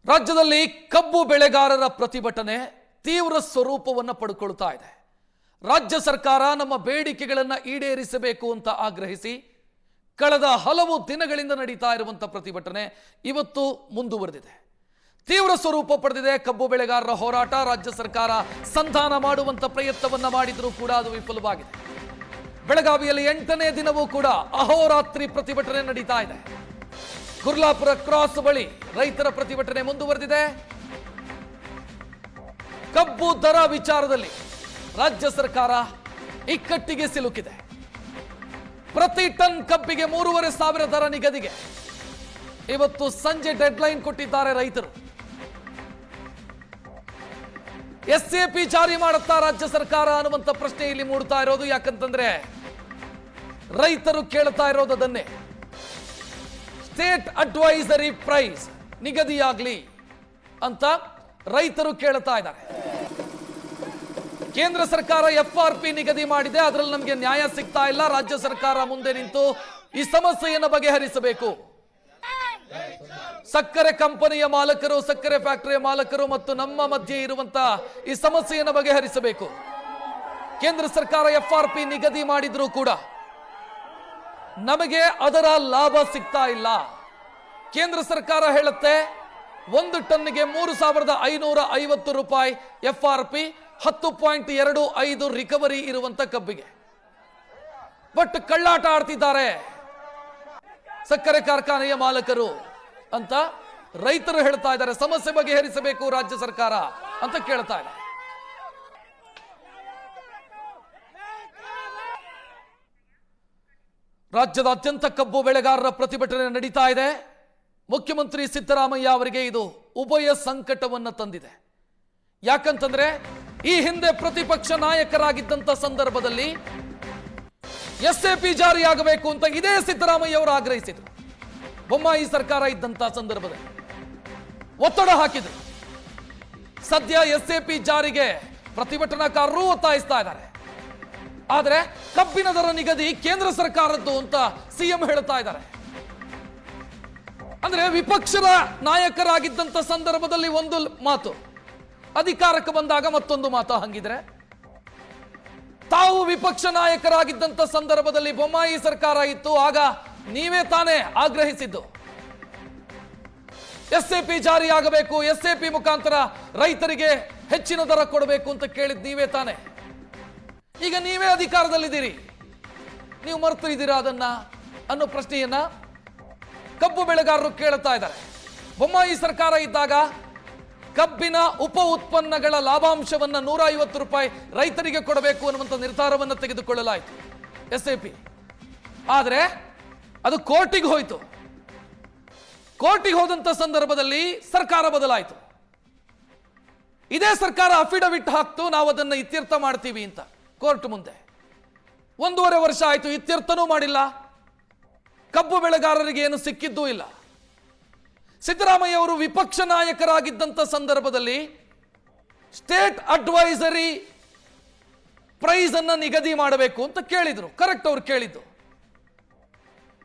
ರಾಜ್ಯದಲ್ಲಿ ಕಬ್ಬು ಬೆಳೆಗಾರರ ಪ್ರತಿಭಟನೆ ತೀವ್ರ ಸ್ವರೂಪವನ್ನು ಪಡೆದುಕೊಳ್ಳುತ್ತಾ ಇದೆ. ರಾಜ್ಯ ಸರ್ಕಾರ ನಮ್ಮ ಬೇಡಿಕೆಗಳನ್ನು ಈಡೇರಿಸಬೇಕು ಅಂತ ಆಗ್ರಹಿಸಿ ಕಳೆದ ಹಲವು ದಿನಗಳಿಂದ ನಡೀತಾ ಇರುವಂತಹ ಪ್ರತಿಭಟನೆ ಇವತ್ತು ಮುಂದುವರೆದಿದೆ. ತೀವ್ರ ಸ್ವರೂಪ ಪಡೆದಿದೆ ಕಬ್ಬು ಬೆಳೆಗಾರರ ಹೋರಾಟ. ರಾಜ್ಯ ಸರ್ಕಾರ ಸಂಧಾನ ಮಾಡುವಂತ ಪ್ರಯತ್ನವನ್ನ ಮಾಡಿದರೂ ಕೂಡ ಅದು ವಿಫಲವಾಗಿದೆ. ಬೆಳಗಾವಿಯಲ್ಲಿ 8ನೇ ದಿನವೂ ಕೂಡ ಅಹೋರಾತ್ರಿ ಪ್ರತಿಭಟನೆ ನಡೀತಾ ಇದೆ. ಕುರ್ಲಾಪುರ ಕ್ರಾಸ್ ಬಳಿ ರೈತರ ಪ್ರತಿಭಟನೆ ಮುಂದುವರೆದಿದೆ. ಕಬ್ಬು ದರ ವಿಚಾರದಲ್ಲಿ ರಾಜ್ಯ ಸರ್ಕಾರ ಇಕ್ಕಟ್ಟಿಗೆ ಸಿಲುಕಿದೆ. ಪ್ರತಿ ಟನ್ ಕಬ್ಬಿಗೆ 3,500 ದರ ನಿಗದಿಗೆ ಇವತ್ತು ಸಂಜೆ ಡೆಡ್ಲೈನ್ ಕೊಟ್ಟಿದ್ದಾರೆ ರೈತರು. SAP ಜಾರಿ ಮಾಡುತ್ತಾ ರಾಜ್ಯ ಸರ್ಕಾರ ಅನ್ನುವಂತ ಪ್ರಶ್ನೆ ಇಲ್ಲಿ ಮೂಡ್ತಾ ಇರೋದು. ಯಾಕಂತಂದ್ರೆ ರೈತರು ಕೇಳ್ತಾ ಇರೋದು ಅದನ್ನೇ. ಸ್ಟೇಟ್ ಅಡ್ವೈಸರಿ ಪ್ರೈಸ್ ನಿಗದಿಯಾಗ್ಲಿ ಅಂತ ರೈತರು ಕೇಳ್ತಾ ಇದ್ದಾರೆ. ಕೇಂದ್ರ ಸರ್ಕಾರ FRP ನಿಗದಿ ಮಾಡಿದೆ, ಅದರಲ್ಲಿ ನಮಗೆ ನ್ಯಾಯ ಸಿಗ್ತಾ ಇಲ್ಲ. ರಾಜ್ಯ ಸರ್ಕಾರ ಮುಂದೆ ನಿಂತು ಈ ಸಮಸ್ಯೆಯನ್ನು ಬಗೆಹರಿಸಬೇಕು. ಸಕ್ಕರೆ ಕಂಪನಿಯ ಮಾಲಕರು, ಸಕ್ಕರೆ ಫ್ಯಾಕ್ಟರಿಯ ಮಾಲಕರು ಮತ್ತು ನಮ್ಮ ಮಧ್ಯೆ ಇರುವಂತಹ ಈ ಸಮಸ್ಯೆಯನ್ನು ಬಗೆಹರಿಸಬೇಕು. ಕೇಂದ್ರ ಸರ್ಕಾರ FRP ನಿಗದಿ ಮಾಡಿದ್ರೂ ಕೂಡ ನಮಗೆ ಅದರ ಲಾಭ ಸಿಗ್ತಾ ಇಲ್ಲ. ಕೇಂದ್ರ ಸರ್ಕಾರ ಹೇಳುತ್ತೆ 1 ಟನ್ನಿಗೆ 3,550 ರೂಪಾಯಿ FRP, 10.25 ರಿಕವರಿ ಇರುವಂತ ಕಬ್ಬಿಗೆ. ಬಟ್ ಕಳ್ಳಾಟ ಆಡ್ತಿದ್ದಾರೆ ಸಕ್ಕರೆ ಕಾರ್ಖಾನೆಯ ಮಾಲಕರು ಅಂತ ರೈತರು ಹೇಳ್ತಾ ಇದ್ದಾರೆ. ಸಮಸ್ಯೆ ಬಗೆಹರಿಸಬೇಕು ರಾಜ್ಯ ಸರ್ಕಾರ ಅಂತ ಕೇಳ್ತಾ ಇದೆ. ರಾಜ್ಯದಾದ್ಯಂತ ಕಬ್ಬು ಬೆಳೆಗಾರರ ಪ್ರತಿಭಟನೆ ನಡೀತಾ ಇದೆ. ಮುಖ್ಯಮಂತ್ರಿ ಸಿದ್ದರಾಮಯ್ಯ ಅವರಿಗೆ ಇದು ಉಭಯ ಸಂಕಟವನ್ನು ತಂದಿದೆ. ಯಾಕಂತಂದ್ರೆ ಈ ಹಿಂದೆ ಪ್ರತಿಪಕ್ಷ ನಾಯಕರಾಗಿದ್ದಂತ ಸಂದರ್ಭದಲ್ಲಿ SAP ಜಾರಿಯಾಗಬೇಕು ಅಂತ ಇದೇ ಸಿದ್ದರಾಮಯ್ಯ ಅವರು ಆಗ್ರಹಿಸಿದ್ರು. ಬೊಮ್ಮಾಯಿ ಸರ್ಕಾರ ಇದ್ದಂತ ಸಂದರ್ಭದಲ್ಲಿ ಒತ್ತಡ ಹಾಕಿದ್ರು. ಸದ್ಯ SAP ಜಾರಿಗೆ ಪ್ರತಿಭಟನಾಕಾರರು ಒತ್ತಾಯಿಸ್ತಾ ಇದ್ದಾರೆ. ಆದರೆ ಕಬ್ಬಿನ ದರ ನಿಗದಿ ಕೇಂದ್ರ ಸರ್ಕಾರದ್ದು ಅಂತ CM ಹೇಳ್ತಾ ಇದ್ದಾರೆ. ಅಂದ್ರೆ ವಿಪಕ್ಷದ ನಾಯಕರಾಗಿದ್ದಂತ ಸಂದರ್ಭದಲ್ಲಿ ಒಂದು ಮಾತು, ಅಧಿಕಾರಕ್ಕೆ ಬಂದಾಗ ಮತ್ತೊಂದು ಮಾತು. ಹಂಗಿದ್ರೆ ತಾವು ವಿಪಕ್ಷ ನಾಯಕರಾಗಿದ್ದಂತ ಸಂದರ್ಭದಲ್ಲಿ ಬೊಮ್ಮಾಯಿ ಸರ್ಕಾರ ಇತ್ತು, ಆಗ ನೀವೇ ತಾನೇ ಆಗ್ರಹಿಸಿದ್ದು SAP ಜಾರಿಯಾಗಬೇಕು, SAP ಮುಖಾಂತರ ರೈತರಿಗೆ ಹೆಚ್ಚಿನ ದರ ಕೊಡಬೇಕು ಅಂತ ಕೇಳಿದ್ ನೀವೇ ತಾನೇ. ಈಗ ನೀವೇ ಅಧಿಕಾರದಲ್ಲಿದ್ದೀರಿ, ನೀವು ಮರೆತು ಇದ್ದೀರಾ ಅದನ್ನ ಅನ್ನೋ ಪ್ರಶ್ನೆಯನ್ನ ಕಬ್ಬು ಬೆಳೆಗಾರರು ಕೇಳ್ತಾ ಇದ್ದಾರೆ. ಬೊಮ್ಮಾಯಿ ಸರ್ಕಾರ ಇದ್ದಾಗ ಕಬ್ಬಿನ ಉಪ ಉತ್ಪನ್ನಗಳ ಲಾಭಾಂಶವನ್ನ 150 ರೂಪಾಯಿ ರೈತರಿಗೆ ಕೊಡಬೇಕು ಅನ್ನುವಂಥ ನಿರ್ಧಾರವನ್ನು ತೆಗೆದುಕೊಳ್ಳಲಾಯಿತು SAP. ಆದರೆ ಅದು ಕೋರ್ಟಿಗೆ ಹೋಯಿತು. ಕೋರ್ಟಿಗೆ ಹೋದಂತ ಸಂದರ್ಭದಲ್ಲಿ ಸರ್ಕಾರ ಬದಲಾಯಿತು. ಇದೇ ಸರ್ಕಾರ ಅಫಿಡವಿಟ್ ಹಾಕ್ತು, ನಾವು ಅದನ್ನು ಇತ್ಯರ್ಥ ಮಾಡ್ತೀವಿ ಅಂತ ಕೋರ್ಟ್ ಮುಂದೆ. 1.5 ವರ್ಷ ಆಯಿತು, ಇತ್ಯರ್ಥನೂ ಮಾಡಿಲ್ಲ. ಕಬ್ಬು ಬೆಳೆಗಾರರಿಗೆ ಏನು ಸಿಕ್ಕಿದ್ದೂ ಇಲ್ಲ. ಸಿದ್ದರಾಮಯ್ಯ ಅವರು ವಿಪಕ್ಷ ನಾಯಕರಾಗಿದ್ದಂಥ ಸಂದರ್ಭದಲ್ಲಿ ಸ್ಟೇಟ್ ಅಡ್ವೈಸರಿ ಪ್ರೈಸ್ ಅನ್ನ ನಿಗದಿ ಮಾಡಬೇಕು ಅಂತ ಕೇಳಿದ್ರು. ಕರೆಕ್ಟ್, ಅವ್ರು ಕೇಳಿದ್ದು.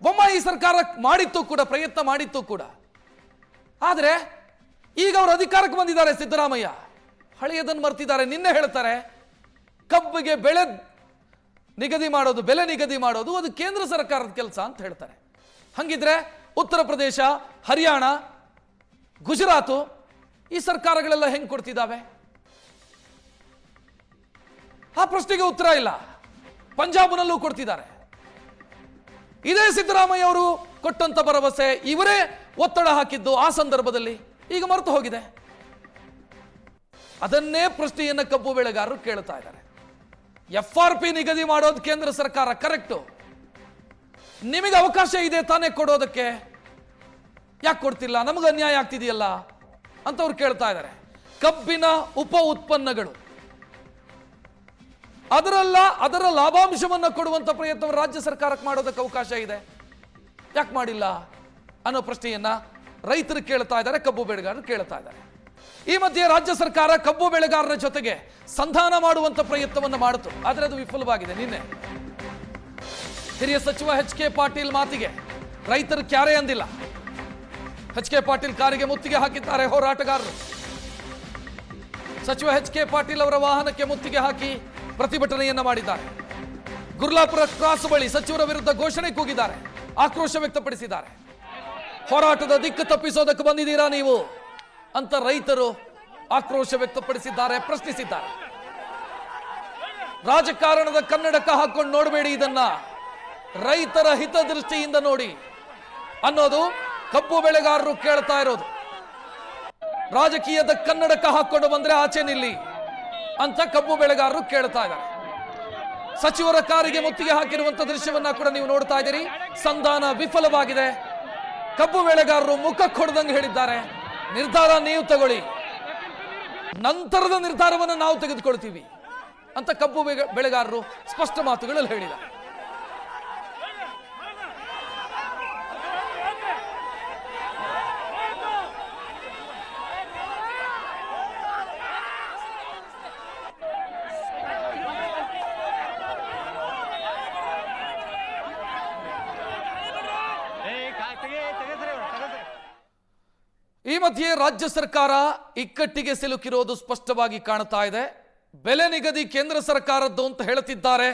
ಬೊಮ್ಮಾಯಿ ಸರ್ಕಾರ ಮಾಡಿತ್ತು ಕೂಡ, ಪ್ರಯತ್ನ ಮಾಡಿತ್ತು ಕೂಡ. ಆದರೆ ಈಗ ಅವರು ಅಧಿಕಾರಕ್ಕೆ ಬಂದಿದ್ದಾರೆ ಸಿದ್ದರಾಮಯ್ಯ, ಹಳೆಯದನ್ನು ಮರ್ತಿದ್ದಾರೆ. ನಿನ್ನೆ ಹೇಳ್ತಾರೆ ಕಬ್ಬಿಗೆ ಬೆಲೆ ನಿಗದಿ ಮಾಡೋದು ಅದು ಕೇಂದ್ರ ಸರ್ಕಾರದ ಕೆಲಸ ಅಂತ ಹೇಳ್ತಾರೆ. ಹಂಗಿದ್ರೆ ಉತ್ತರ ಪ್ರದೇಶ, ಹರಿಯಾಣ, ಗುಜರಾತ್ ಈ ಸರ್ಕಾರಗಳೆಲ್ಲ ಹೆಂಗ್ ಕೊಡ್ತಿದ್ದಾವೆ? ಆ ಪ್ರಶ್ನೆಗೆ ಉತ್ತರ ಇಲ್ಲ. ಪಂಜಾಬ್ನಲ್ಲೂ ಕೊಡ್ತಿದ್ದಾರೆ. ಇದೇ ಸಿದ್ದರಾಮಯ್ಯ ಅವರು ಕೊಟ್ಟಂತ ಭರವಸೆ, ಇವರೇ ಒತ್ತಡ ಹಾಕಿದ್ದು ಆ ಸಂದರ್ಭದಲ್ಲಿ ಈಗ ಮರೆತು ಹೋಗಿದೆ. ಅದನ್ನೇ ಪ್ರಶ್ನೆಯನ್ನ ಕಬ್ಬು ಬೆಳೆಗಾರರು ಕೇಳ್ತಾ ಇದ್ದಾರೆ. FRP ನಿಗದಿ ಮಾಡೋದು ಕೇಂದ್ರ ಸರ್ಕಾರ ಕರೆಕ್ಟು, ನಿಮಗೆ ಅವಕಾಶ ಇದೆ ತಾನೇ ಕೊಡೋದಕ್ಕೆ, ಯಾಕೆ ಕೊಡ್ತಿಲ್ಲ? ನಮಗೆ ಅನ್ಯಾಯ ಆಗ್ತಿದೆಯಲ್ಲ ಅಂತ ಅವ್ರು ಕೇಳ್ತಾ ಇದ್ದಾರೆ. ಕಬ್ಬಿನ ಉಪ ಉತ್ಪನ್ನಗಳು ಅದರ ಲಾಭಾಂಶವನ್ನು ಕೊಡುವಂತ ಪ್ರಯತ್ನ ರಾಜ್ಯ ಸರ್ಕಾರಕ್ಕೆ ಮಾಡೋದಕ್ಕೆ ಅವಕಾಶ ಇದೆ, ಯಾಕೆ ಮಾಡಿಲ್ಲ ಅನ್ನೋ ಪ್ರಶ್ನೆಯನ್ನ ರೈತರು ಕೇಳ್ತಾ ಇದ್ದಾರೆ, ಕಬ್ಬು ಬೆಳೆಗಾರರು ಕೇಳ್ತಾ ಇದ್ದಾರೆ. ಈ ಮಧ್ಯೆ ರಾಜ್ಯ ಸರ್ಕಾರ ಕಬ್ಬು ಬೆಳೆಗಾರರ ಜೊತೆಗೆ ಸಂಧಾನ ಮಾಡುವಂತ ಪ್ರಯತ್ನವನ್ನು ಮಾಡಿತು, ಆದರೆ ಅದು ವಿಫಲವಾಗಿದೆ. ನಿನ್ನೆ ಹಿರಿಯ ಸಚಿವ HK ಪಾಟೀಲ್ ಮಾತಿಗೆ ರೈತರು ಕ್ಯಾರೆ ಅಂದಿಲ್ಲ. ಎಚ್ ಕೆ ಪಾಟೀಲ್ ಕಾರಿಗೆ ಮುತ್ತಿಗೆ ಹಾಕಿದ್ದಾರೆ ಹೋರಾಟಗಾರರು. ಸಚಿವ ಎಚ್ ಕೆ ಪಾಟೀಲ್ ಅವರ ವಾಹನಕ್ಕೆ ಮುತ್ತಿಗೆ ಹಾಕಿ ಪ್ರತಿಭಟನೆಯನ್ನ ಮಾಡಿದ್ದಾರೆ. ಗುರ್ಲಾಪುರ ಕ್ರಾಸ್ ಬಳಿ ಸಚಿವರ ವಿರುದ್ಧ ಘೋಷಣೆ ಕೂಗಿದ್ದಾರೆ, ಆಕ್ರೋಶ ವ್ಯಕ್ತಪಡಿಸಿದ್ದಾರೆ. ಹೋರಾಟದ ದಿಕ್ಕು ತಪ್ಪಿಸೋದಕ್ಕೆ ಬಂದಿದ್ದೀರಾ ನೀವು ಅಂತ ರೈತರು ಆಕ್ರೋಶ ವ್ಯಕ್ತಪಡಿಸಿದ್ದಾರೆ, ಪ್ರಶ್ನಿಸಿದ್ದಾರೆ. ರಾಜಕಾರಣದ ಕನ್ನಡಕ ಹಾಕೊಂಡು ನೋಡಬೇಡಿ, ಇದನ್ನ ರೈತರ ಹಿತದೃಷ್ಟಿಯಿಂದ ನೋಡಿ ಅನ್ನೋದು ಕಬ್ಬು ಬೆಳೆಗಾರರು ಕೇಳ್ತಾ ಇರೋದು. ರಾಜಕೀಯದ ಕನ್ನಡಕ ಹಾಕೊಂಡು ಬಂದ್ರೆ ಆಚೆ ನಿಲ್ಲಿ ಅಂತ ಕಬ್ಬು ಬೆಳೆಗಾರರು ಕೇಳ್ತಾ ಇದ್ದಾರೆ. ಸಚಿವರ ಕಾರಿಗೆ ಮುತ್ತಿಗೆ ಹಾಕಿರುವಂತ ದೃಶ್ಯವನ್ನ ಕೂಡ ನೀವು ನೋಡ್ತಾ ಇದ್ದೀರಿ. ಸಂಧಾನ ವಿಫಲವಾಗಿದೆ. ಕಬ್ಬು ಬೆಳೆಗಾರರು ಮುಖ ಕೊಡದಂಗೆ ಹೇಳಿದ್ದಾರೆ, ನಿರ್ಧಾರ ನೀವು ತಗೊಳ್ಳಿ, ನಂತರದ ನಿರ್ಧಾರವನ್ನು ನಾವು ತೆಗೆದುಕೊಳ್ತೀವಿ ಅಂತ ಕಬ್ಬು ಬೆಳೆಗಾರರು ಸ್ಪಷ್ಟ ಮಾತುಗಳಲ್ಲಿ ಹೇಳಿದ್ದಾರೆ. ಈ ಮಧ್ಯೆ ರಾಜ್ಯ ಸರ್ಕಾರ ಇಕ್ಕಟ್ಟಿಗೆ ಸಿಲುಕಿರೋದು ಸ್ಪಷ್ಟವಾಗಿ ಕಾಣ್ತಾ ಇದೆ. ಬೆಲೆ ನಿಗದಿ ಕೇಂದ್ರ ಸರ್ಕಾರದ್ದು ಅಂತ ಹೇಳುತ್ತಿದ್ದಾರೆ,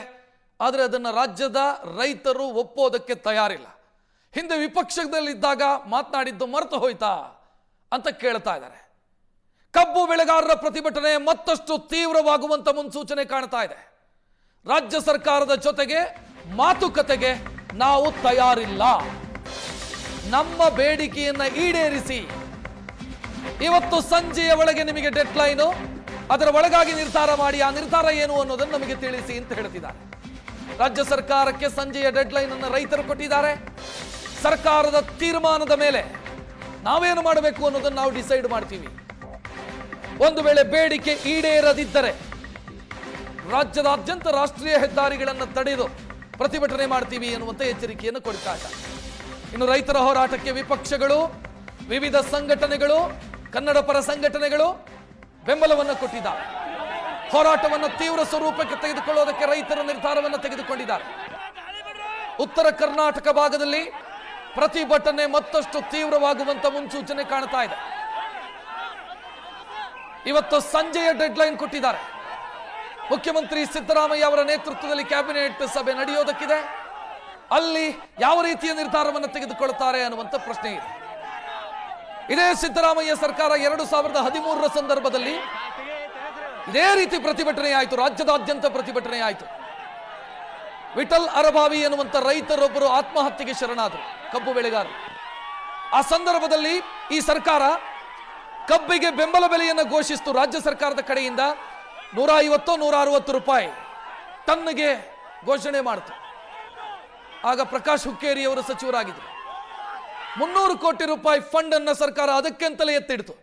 ಆದರೆ ಅದನ್ನು ರಾಜ್ಯದ ರೈತರು ಒಪ್ಪೋದಕ್ಕೆ ತಯಾರಿಲ್ಲ. ಹಿಂದೆ ವಿಪಕ್ಷದಲ್ಲಿದ್ದಾಗ ಮಾತನಾಡಿದ್ದು ಮರೆತು ಹೋಯ್ತಾ ಅಂತ ಕೇಳ್ತಾ ಇದ್ದಾರೆ. ಕಬ್ಬು ಬೆಳೆಗಾರರ ಪ್ರತಿಭಟನೆ ಮತ್ತಷ್ಟು ತೀವ್ರವಾಗುವಂತ ಮುನ್ಸೂಚನೆ ಕಾಣ್ತಾ ಇದೆ. ರಾಜ್ಯ ಸರ್ಕಾರದ ಜೊತೆಗೆ ಮಾತುಕತೆಗೆ ನಾವು ತಯಾರಿಲ್ಲ, ನಮ್ಮ ಬೇಡಿಕೆಯನ್ನ ಈಡೇರಿಸಿ, ಇವತ್ತು ಸಂಜೆಯ ಒಳಗೆ ನಿಮಗೆ ಡೆಡ್ ಲೈನು, ಅದರ ಒಳಗಾಗಿ ನಿರ್ಧಾರ ಮಾಡಿ, ಆ ನಿರ್ಧಾರ ಏನು ಅನ್ನೋದನ್ನು ನಮಗೆ ತಿಳಿಸಿ ಅಂತ ಹೇಳ್ತಿದ್ದಾರೆ. ರಾಜ್ಯ ಸರ್ಕಾರಕ್ಕೆ ಸಂಜೆಯ ಡೆಡ್ ಲೈನ್ ಅನ್ನು ರೈತರು ಕೊಟ್ಟಿದ್ದಾರೆ. ಸರ್ಕಾರದ ತೀರ್ಮಾನದ ಮೇಲೆ ನಾವೇನು ಮಾಡಬೇಕು ಅನ್ನೋದನ್ನು ನಾವು ಡಿಸೈಡ್ ಮಾಡ್ತೀವಿ. ಒಂದು ವೇಳೆ ಬೇಡಿಕೆ ಈಡೇರದಿದ್ದರೆ ರಾಜ್ಯದಾದ್ಯಂತ ರಾಷ್ಟ್ರೀಯ ಹೆದ್ದಾರಿಗಳನ್ನು ತಡೆದು ಪ್ರತಿಭಟನೆ ಮಾಡ್ತೀವಿ ಎನ್ನುವಂತ ಎಚ್ಚರಿಕೆಯನ್ನು ಕೊಡ್ತಾ ಇದ್ದಾರೆ. ಇನ್ನು ರೈತರ ಹೋರಾಟಕ್ಕೆ ವಿಪಕ್ಷಗಳು, ವಿವಿಧ ಸಂಘಟನೆಗಳು, ಕನ್ನಡ ಪರ ಸಂಘಟನೆಗಳು ಬೆಂಬಲವನ್ನು ಕೊಟ್ಟಿದ್ದಾರೆ. ಹೋರಾಟವನ್ನು ತೀವ್ರ ಸ್ವರೂಪಕ್ಕೆ ತೆಗೆದುಕೊಳ್ಳುವುದಕ್ಕೆ ರೈತರ ನಿರ್ಧಾರವನ್ನು ತೆಗೆದುಕೊಂಡಿದ್ದಾರೆ. ಉತ್ತರ ಕರ್ನಾಟಕ ಭಾಗದಲ್ಲಿ ಪ್ರತಿಭಟನೆ ಮತ್ತಷ್ಟು ತೀವ್ರವಾಗುವಂತ ಮುನ್ಸೂಚನೆ ಕಾಣ್ತಾ ಇದೆ. ಇವತ್ತು ಸಂಜೆಯ ಡೆಡ್ ಲೈನ್ ಕೊಟ್ಟಿದ್ದಾರೆ. ಮುಖ್ಯಮಂತ್ರಿ ಸಿದ್ದರಾಮಯ್ಯ ಅವರ ನೇತೃತ್ವದಲ್ಲಿ ಕ್ಯಾಬಿನೆಟ್ ಸಭೆ ನಡೆಯೋದಕ್ಕಿದೆ. ಅಲ್ಲಿ ಯಾವ ರೀತಿಯ ನಿರ್ಧಾರವನ್ನು ತೆಗೆದುಕೊಳ್ಳುತ್ತಾರೆ ಅನ್ನುವಂಥ ಪ್ರಶ್ನೆ ಇದೆ. ಇದೇ ಸಿದ್ದರಾಮಯ್ಯ ಸರ್ಕಾರ 2013ರ ಸಂದರ್ಭದಲ್ಲಿ ಇದೇ ರೀತಿ ಪ್ರತಿಭಟನೆ ಆಯಿತು, ರಾಜ್ಯದಾದ್ಯಂತ ಪ್ರತಿಭಟನೆ ಆಯಿತು. ವಿಠಲ್ ಅರಭಾವಿ ಎನ್ನುವಂತ ರೈತರೊಬ್ಬರು ಆತ್ಮಹತ್ಯೆಗೆ ಶರಣಾದರು, ಕಬ್ಬು ಬೆಳೆಗಾರರು. ಆ ಸಂದರ್ಭದಲ್ಲಿ ಈ ಸರ್ಕಾರ ಕಬ್ಬಿಗೆ ಬೆಂಬಲ ಬೆಲೆಯನ್ನು ಘೋಷಿಸಿತು. ರಾಜ್ಯ ಸರ್ಕಾರದ ಕಡೆಯಿಂದ 150-160 ರೂಪಾಯಿ ಟನ್ಗೆ ಘೋಷಣೆ ಮಾಡಿತು. ಆಗ ಪ್ರಕಾಶ್ ಹುಕ್ಕೇರಿ ಅವರು ಸಚಿವರಾಗಿದ್ದರು. 300 ಕೋಟಿ ರೂಪಾಯಿ ಫಂಡ್ ಅನ್ನ ಸರ್ಕಾರ ಅದಕ್ಕೆಂತಲೇ ಎತ್ತಿಡ್ತು.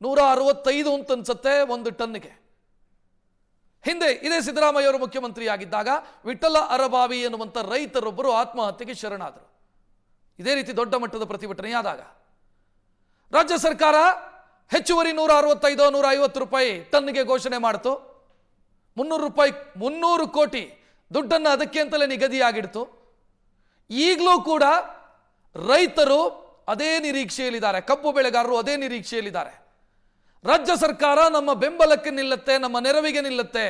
165 ಅಂತ ಅನ್ಸುತ್ತೆ ಒಂದು ಟನ್ಗೆ. ಹಿಂದೆ ಇದೇ ಸಿದ್ದರಾಮಯ್ಯ ಅವರು ಮುಖ್ಯಮಂತ್ರಿ ಆಗಿದ್ದಾಗ ವಿಠಲ ಅರಭಾವಿ ಎನ್ನುವಂತ ರೈತರೊಬ್ಬರು ಆತ್ಮಹತ್ಯೆಗೆ ಶರಣಾದರು. ಇದೇ ರೀತಿ ದೊಡ್ಡ ಮಟ್ಟದ ಪ್ರತಿಭಟನೆಯಾದಾಗ ರಾಜ್ಯ ಸರ್ಕಾರ ಹೆಚ್ಚುವರಿ 165-150 ರೂಪಾಯಿ ಟನ್ಗೆ ಘೋಷಣೆ ಮಾಡಿತು. 300 ಕೋಟಿ ದುಡ್ಡನ್ನು ಅದಕ್ಕೆ ಅಂತಲೇ ನಿಗದಿಯಾಗಿಡ್ತು. ಈಗಲೂ ಕೂಡ ರೈತರು ಅದೇ ನಿರೀಕ್ಷೆಯಲ್ಲಿದ್ದಾರೆ, ಕಬ್ಬು ಬೆಳೆಗಾರರು ಅದೇ ನಿರೀಕ್ಷೆಯಲ್ಲಿದ್ದಾರೆ. ರಾಜ್ಯ ಸರ್ಕಾರ ನಮ್ಮ ಬೆಂಬಲಕ್ಕೆ ನಿಲ್ಲುತ್ತೆ, ನಮ್ಮ ನೆರವಿಗೆ ನಿಲ್ಲುತ್ತೆ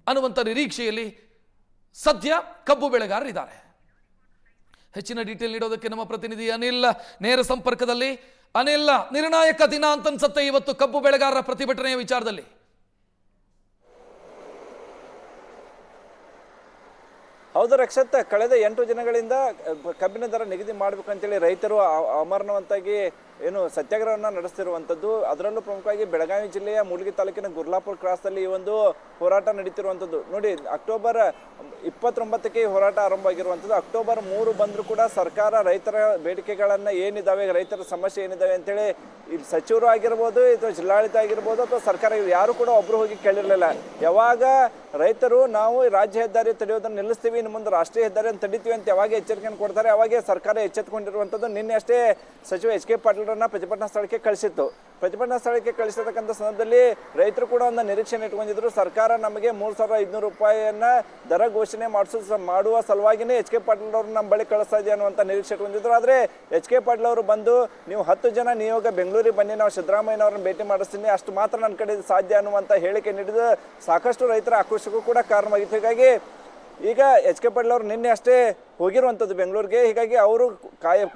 ಅನ್ನುವಂಥ ನಿರೀಕ್ಷೆಯಲ್ಲಿ ಸದ್ಯ ಕಬ್ಬು ಬೆಳೆಗಾರರಿದ್ದಾರೆ. ಹೆಚ್ಚಿನ ಡೀಟೇಲ್ ನೀಡೋದಕ್ಕೆ ನಮ್ಮ ಪ್ರತಿನಿಧಿ ಅನಿಲ್ ನೇರ ಸಂಪರ್ಕದಲ್ಲಿ. ಅನಿಲ್, ನಿರ್ಣಾಯಕ ದಿನ ಅಂತ ಅನ್ಸುತ್ತೆ ಇವತ್ತು ಕಬ್ಬು ಬೆಳೆಗಾರರ ಪ್ರತಿಭಟನೆಯ ವಿಚಾರದಲ್ಲಿ. ಹೌದು ರಕ್ಷತ್, ಕಳೆದ 8 ದಿನಗಳಿಂದ ಕಬ್ಬಿನ ದರ ನಿಗದಿ ಮಾಡಬೇಕಂತೇಳಿ ರೈತರು ಅಮರನವಂತಾಗಿ ಏನು ಸತ್ಯಾಗ್ರಹವನ್ನು ನಡೆಸ್ತಿರುವಂಥದ್ದು. ಅದರಲ್ಲೂ ಪ್ರಮುಖವಾಗಿ ಬೆಳಗಾವಿ ಜಿಲ್ಲೆಯ ಮೂಡಲಗಿ ತಾಲೂಕಿನ ಗುರ್ಲಾಪುರ ಕ್ರಾಸ್ನಲ್ಲಿ ಈ ಒಂದು ಹೋರಾಟ ನಡೀತಿರುವಂಥದ್ದು. ನೋಡಿ, ಅಕ್ಟೋಬರ್ 29ಕ್ಕೆ ಈ ಹೋರಾಟ ಆರಂಭ ಆಗಿರುವಂಥದ್ದು. ಅಕ್ಟೋಬರ್ 3 ಬಂದರೂ ಕೂಡ ಸರ್ಕಾರ ರೈತರ ಬೇಡಿಕೆಗಳನ್ನು ಏನಿದ್ದಾವೆ, ರೈತರ ಸಮಸ್ಯೆ ಏನಿದ್ದಾವೆ ಅಂತೇಳಿ ಇಲ್ಲಿ ಸಚಿವರು ಆಗಿರ್ಬೋದು, ಅಥವಾ ಜಿಲ್ಲಾಡಳಿತ ಆಗಿರ್ಬೋದು, ಅಥವಾ ಸರ್ಕಾರ ಯಾರು ಕೂಡ ಒಬ್ಬರು ಹೋಗಿ ಕೇಳಿರಲಿಲ್ಲ. ಯಾವಾಗ ರೈತರು ನಾವು ರಾಜ್ಯ ಹೆದ್ದಾರಿ ತಡೆಯೋದನ್ನು ನಿಲ್ಲಿಸ್ತೀವಿ, ಇನ್ನು ಮುಂದೆ ರಾಷ್ಟ್ರೀಯ ಹೆದ್ದಾರಿಯನ್ನು ತಡಿತೀವಿ ಅಂತ ಯಾವಾಗ ಎಚ್ಚರಿಕೆಯನ್ನು ಕೊಡ್ತಾರೆ, ಅವಾಗೇ ಸರ್ಕಾರ ಎಚ್ಚೆತ್ತುಕೊಂಡಿರುವಂಥದ್ದು. ನಿನ್ನೆ ಅಷ್ಟೇ ಸಚಿವ ಎಚ್ ಕೆ ಪಾಟೀಲ್ ಪಾಟೀಲ್ರನ್ನ ಪ್ರತಿಭಟನಾ ಸ್ಥಳಕ್ಕೆ ಕಳಿಸಿತ್ತು. ಪ್ರತಿಭಟನಾ ಸ್ಥಳಕ್ಕೆ ಕಳಿಸಿರ್ತಕ್ಕಂಥ ಸಂದರ್ಭದಲ್ಲಿ ರೈತರು ಕೂಡ ಒಂದು ನಿರೀಕ್ಷೆಯನ್ನು ಇಟ್ಕೊಂಡಿದ್ರು. ಸರ್ಕಾರ ನಮಗೆ 3,500 ರೂಪಾಯಿಯನ್ನ ದರ ಘೋಷಣೆ ಮಾಡುವ ಸಲುವಾಗಿನೇ ಎಚ್ ಕೆ ಪಾಟೀಲ್ ಅವರು ನಮ್ಮ ಬಳಿ ಕಳಿಸ್ತಾ ಇದೆ ಅನ್ನುವಂಥ ನಿರೀಕ್ಷೆ ಇಟ್ಕೊಂಡಿದ್ರು. ಆದರೆ ಎಚ್ ಕೆ ಪಾಟೀಲ್ ಅವರು ಬಂದು ನೀವು 10 ಜನ ನಿಯೋಗ ಬೆಂಗಳೂರಿಗೆ ಬನ್ನಿ, ನಾವು ಸಿದ್ದರಾಮಯ್ಯನವ್ರನ್ನ ಭೇಟಿ ಮಾಡಿಸ್ತೀನಿ, ಅಷ್ಟು ಮಾತ್ರ ನನ್ನ ಕಡೆ ಸಾಧ್ಯ ಅನ್ನುವಂಥ ಹೇಳಿಕೆ ನೀಡಿದ್ದು ಸಾಕಷ್ಟು ರೈತರ ಆಕ್ರೋಶಕ್ಕೂ ಕೂಡ ಕಾರಣವಾಗಿತ್ತು. ಹೀಗಾಗಿ ಈಗ ಎಚ್ ಕೆ ಪಾಟೀಲ್ ಅವರು ನಿನ್ನೆ ಅಷ್ಟೇ ಹೋಗಿರುವಂಥದ್ದು ಬೆಂಗಳೂರಿಗೆ. ಹೀಗಾಗಿ ಅವರು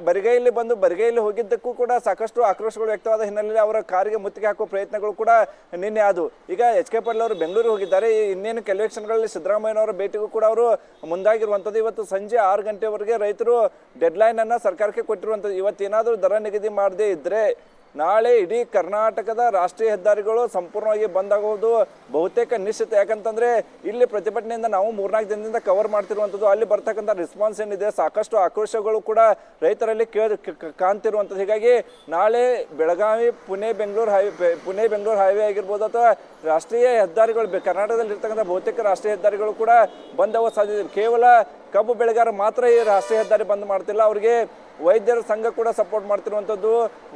ಬರಿಗೈಯಲ್ಲಿ ಬಂದು ಬರಿಗೈಯಲ್ಲಿ ಹೋಗಿದ್ದಕ್ಕೂ ಕೂಡ ಸಾಕಷ್ಟು ಆಕ್ರೋಶಗಳು ವ್ಯಕ್ತವಾದ ಹಿನ್ನೆಲೆಯಲ್ಲಿ ಅವರ ಕಾರಿಗೆ ಮುತ್ತಿಗೆ ಹಾಕುವ ಪ್ರಯತ್ನಗಳು ಕೂಡ ನಿನ್ನೆ ಆದವು. ಈಗ ಎಚ್ ಕೆ ಪಾಟೀಲ್ ಅವರು ಬೆಂಗಳೂರಿಗೆ ಹೋಗಿದ್ದಾರೆ. ಇನ್ನೇನು ಕೆಲವು ಕ್ಷಣಗಳಲ್ಲಿ ಸಿದ್ದರಾಮಯ್ಯನವರ ಭೇಟಿಗೂ ಕೂಡ ಅವರು ಮುಂದಾಗಿರುವಂಥದ್ದು. ಇವತ್ತು ಸಂಜೆ 6 ಗಂಟೆವರೆಗೆ ರೈತರು ಡೆಡ್ಲೈನ್ ಅನ್ನು ಸರ್ಕಾರಕ್ಕೆ ಕೊಟ್ಟಿರುವಂಥದ್ದು. ಇವತ್ತೇನಾದರೂ ದರ ನಿಗದಿ ಮಾಡದೇ ಇದ್ದರೆ ನಾಳೆ ಇಡೀ ಕರ್ನಾಟಕದ ರಾಷ್ಟ್ರೀಯ ಹೆದ್ದಾರಿಗಳು ಸಂಪೂರ್ಣವಾಗಿ ಬಂದ್ ಆಗೋದು ಬಹುತೇಕ ನಿಶ್ಚಿತ. ಯಾಕಂತಂದ್ರೆ ಇಲ್ಲಿ ಪ್ರತಿಭಟನೆಯಿಂದ ನಾವು 3-4 ದಿನದಿಂದ ಕವರ್ ಮಾಡ್ತಿರುವಂಥದ್ದು. ಅಲ್ಲಿ ಬರ್ತಕ್ಕಂಥ ರೆಸ್ಪಾನ್ಸ್ ಏನಿದೆ, ಸಾಕಷ್ಟು ಆಕ್ರೋಶಗಳು ಕೂಡ ರೈತರಲ್ಲಿ ಕಾಣ್ತಿರುವಂಥದ್ದು. ಹೀಗಾಗಿ ನಾಳೆ ಬೆಳಗಾವಿ ಪುಣೆ ಬೆಂಗಳೂರು ಹೈವೇ ಆಗಿರ್ಬೋದು ಅಥವಾ ರಾಷ್ಟ್ರೀಯ ಹೆದ್ದಾರಿಗಳು ಕರ್ನಾಟಕದಲ್ಲಿ ಇರ್ತಕ್ಕಂಥ ಬಹುತೇಕ ರಾಷ್ಟ್ರೀಯ ಹೆದ್ದಾರಿಗಳು ಕೂಡ ಬಂದ್ ಆಗೋ ಸಾಧ್ಯತೆ ಇದೆ. ಕೇವಲ ಕಬ್ಬು ಬೆಳೆಗಾರ ಮಾತ್ರ ಈ ರಾಷ್ಟ್ರೀಯ ಹೆದ್ದಾರಿ ಬಂದ್ ಮಾಡ್ತಿಲ್ಲ, ಅವರಿಗೆ ವೈದ್ಯರ ಸಂಘ ಕೂಡ ಸಪೋರ್ಟ್ ಮಾಡ್ತಿರುವಂಥದ್ದು,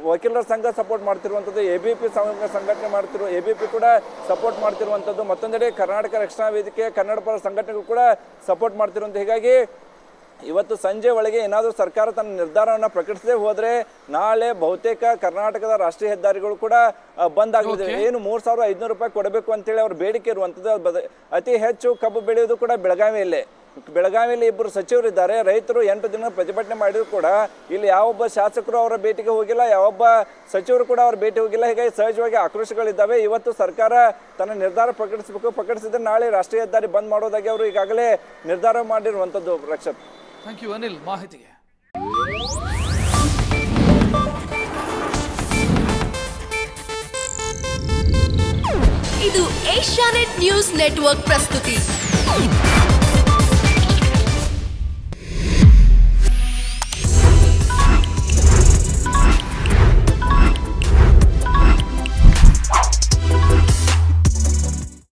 ವಕೀಲರ ಸಂಘ ಸಪೋರ್ಟ್ ಮಾಡ್ತಿರುವಂಥದ್ದು, ABP ಸಂಘಟನೆ ABP ಕೂಡ ಸಪೋರ್ಟ್ ಮಾಡ್ತಿರುವಂಥದ್ದು, ಮತ್ತೊಂದೆಡೆ ಕರ್ನಾಟಕ ರಕ್ಷಣಾ ವೇದಿಕೆ ಕನ್ನಡ ಪರ ಸಂಘಟನೆಗಳು ಕೂಡ ಸಪೋರ್ಟ್ ಮಾಡ್ತಿರುವಂಥದ್ದು. ಹೀಗಾಗಿ ಇವತ್ತು ಸಂಜೆ ಒಳಗೆ ಏನಾದರೂ ಸರ್ಕಾರ ತನ್ನ ನಿರ್ಧಾರವನ್ನು ಪ್ರಕಟಿಸದೇ ಹೋದರೆ ನಾಳೆ ಬಹುತೇಕ ಕರ್ನಾಟಕದ ರಾಷ್ಟ್ರೀಯ ಹೆದ್ದಾರಿಗಳು ಕೂಡ ಬಂದ್ ಆಗಿದೆ. ಏನು 3,500 ರೂಪಾಯಿ ಕೊಡಬೇಕು ಅಂತೇಳಿ ಅವ್ರ ಬೇಡಿಕೆ ಇರುವಂಥದ್ದು. ಅತಿ ಹೆಚ್ಚು ಕಬ್ಬು ಬೆಳೆಯೋದು ಕೂಡ ಬೆಳಗಾವಿಯಲ್ಲಿ 2 ಸಚಿವರಿದ್ದಾರೆ. ರೈತರು 8 ದಿನ ಪ್ರತಿಭಟನೆ ಮಾಡಿದ್ರು ಕೂಡ ಇಲ್ಲಿ ಯಾವೊಬ್ಬ ಶಾಸಕರು ಅವರ ಭೇಟಿಗೆ ಹೋಗಿಲ್ಲ, ಯಾವೊಬ್ಬ ಸಚಿವರು ಕೂಡ ಅವ್ರ ಭೇಟಿ ಹೋಗಿಲ್ಲ. ಹೀಗಾಗಿ ಸಹಜವಾಗಿ ಆಕ್ರೋಶಗಳಿದ್ದಾವೆ. ಇವತ್ತು ಸರ್ಕಾರ ತನ್ನ ನಿರ್ಧಾರ ಪ್ರಕಟಿಸಿದ್ರೆ ನಾಳೆ ರಾಷ್ಟ್ರೀಯ ಹೆದ್ದಾರಿ ಬಂದ್ ಮಾಡೋದಾಗಿ ಅವರು ಈಗಾಗಲೇ ನಿರ್ಧಾರ ಮಾಡಿರುವಂಥದ್ದು. ರಕ್ಷತ್, ಥ್ಯಾಂಕ್ ಯು ಅನಿಲ್ ಮಾಹಿತಿಗೆ. ಇದು ಏಷ್ಯಾನೆಟ್ ನ್ಯೂಸ್ ನೆಟ್ವರ್ಕ್ ಪ್ರಸ್ತುತಿ.